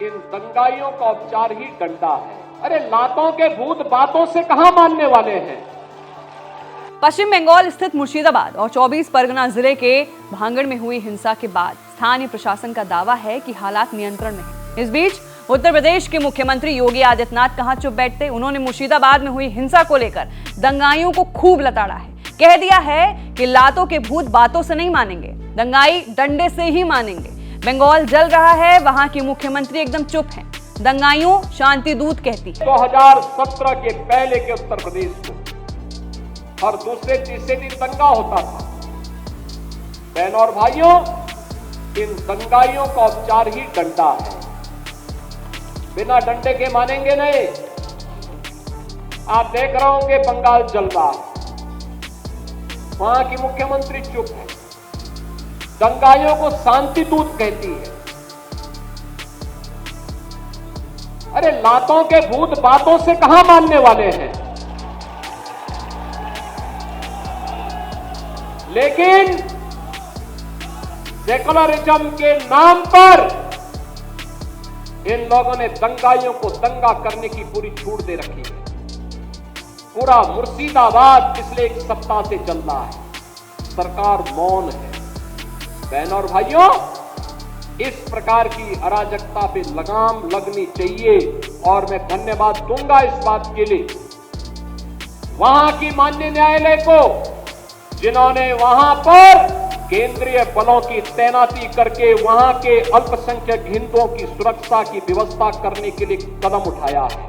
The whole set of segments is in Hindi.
इन दंगाइयों का उपचार ही डंडा है। अरे लातों के भूत बातों से कहां मानने वाले हैं। पश्चिम बंगाल स्थित मुर्शिदाबाद और 24 परगना जिले के भांगड़ में हुई हिंसा के बाद स्थानीय प्रशासन का दावा है कि हालात नियंत्रण में हैं। इस बीच उत्तर प्रदेश के मुख्यमंत्री योगी आदित्यनाथ कहां चुप बैठते। उन्होंने मुर्शिदाबाद में हुई हिंसा को लेकर दंगाइयों को खूब लताड़ा है। कह दिया है कि लातों के भूत बातों से नहीं मानेंगे, दंगाई डंडे से ही मानेंगे। बंगाल जल रहा है, वहां की मुख्यमंत्री एकदम चुप हैं। दंगाइयों शांति दूत कहती है। 2017 के पहले के उत्तर प्रदेश को हर दूसरे तीसरे दिन दंगा होता था। बहनों और भाइयों, इन दंगाइयों का उपचार ही डंडा है। बिना डंडे के मानेंगे नहीं। आप देख रहे होंगे बंगाल जल रहा है, वहां की मुख्यमंत्री चुप है। दंगाइयों को शांति दूत कहती है। अरे लातों के भूत बातों से कहां मानने वाले हैं। लेकिन सेकुलरिज्म के नाम पर इन लोगों ने दंगाइयों को दंगा करने की पूरी छूट दे रखी है। पूरा मुर्शिदाबाद पिछले एक सप्ताह से चल रहा है, सरकार मौन है। बहनों और भाइयों, इस प्रकार की अराजकता पे लगाम लगनी चाहिए और मैं धन्यवाद दूंगा इस बात के लिए वहां की माननीय न्यायालय को, जिन्होंने वहां पर केंद्रीय बलों की तैनाती करके वहां के अल्पसंख्यक हिंदुओं की सुरक्षा की व्यवस्था करने के लिए कदम उठाया है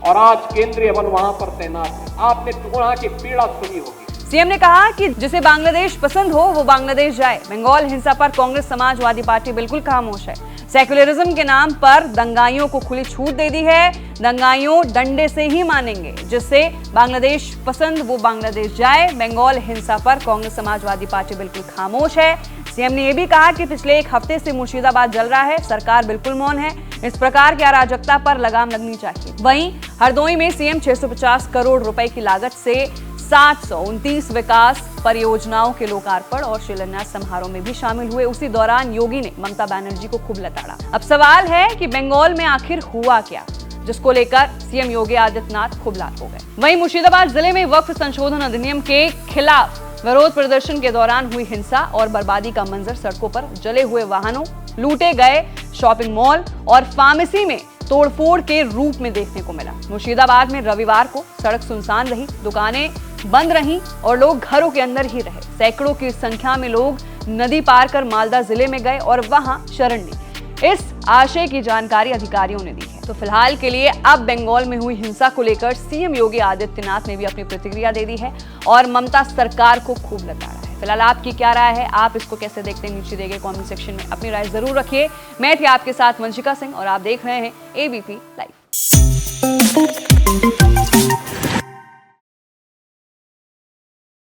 और आज केंद्रीय बल वहां पर तैनात है। आपने वहां की पीड़ा सुनी होगी। सीएम ने कहा कि जिसे बांग्लादेश पसंद हो वो बांग्लादेश जाए। बंगाल हिंसा पर कांग्रेस समाजवादी पार्टी बिल्कुल खामोश है। सेक्युलरिज्म के नाम पर दंगाइयों को खुली छूट दे दी है। दंगाइयों डंडे से ही मानेंगे। जिससे बांग्लादेश पसंद वो बांग्लादेश जाए। बंगाल हिंसा पर कांग्रेस समाजवादी पार्टी बिल्कुल खामोश है। सीएम ने यह भी कहा कि पिछले एक हफ्ते से मुर्शिदाबाद जल रहा है, सरकार बिल्कुल मौन है। इस प्रकार की अराजकता पर लगाम लगनी चाहिए। वहीं हरदोई में सीएम 650 करोड़ रुपए की लागत से 729 विकास परियोजनाओं के लोकार्पण और शिलान्यास समारोह में भी शामिल हुए। उसी दौरान योगी ने ममता बनर्जी को खूब लताड़ा। अब सवाल है कि बंगाल में आखिर हुआ क्या, जिसको लेकर सीएम योगी आदित्यनाथ खूब लाल हो गए। वहीं मुर्शिदाबाद जिले में वक्फ संशोधन अधिनियम के खिलाफ विरोध प्रदर्शन के दौरान हुई हिंसा और बर्बादी का मंजर सड़कों पर जले हुए वाहनों, लूटे गए शॉपिंग मॉल और फार्मेसी में तोड़फोड़ के रूप में देखने को मिला। मुर्शिदाबाद में रविवार को सड़क सुनसान रही, दुकानें बंद रहीं और लोग घरों के अंदर ही रहे। सैकड़ों की संख्या में लोग नदी पार कर मालदा जिले में गए और वहां शरण ली। इस आशय की जानकारी अधिकारियों ने दी है। तो फिलहाल के लिए अब बंगाल में हुई हिंसा को लेकर सीएम योगी आदित्यनाथ ने भी अपनी प्रतिक्रिया दे दी है और ममता सरकार को खूब लताड़ा है। फिलहाल आपकी क्या राय है, आप इसको कैसे देखते हैं, नीचे दिए गए कमेंट सेक्शन में अपनी राय जरूर रखिए। मैं थी आपके साथ वंशिका सिंह और आप देख रहे हैं एबीपी लाइव।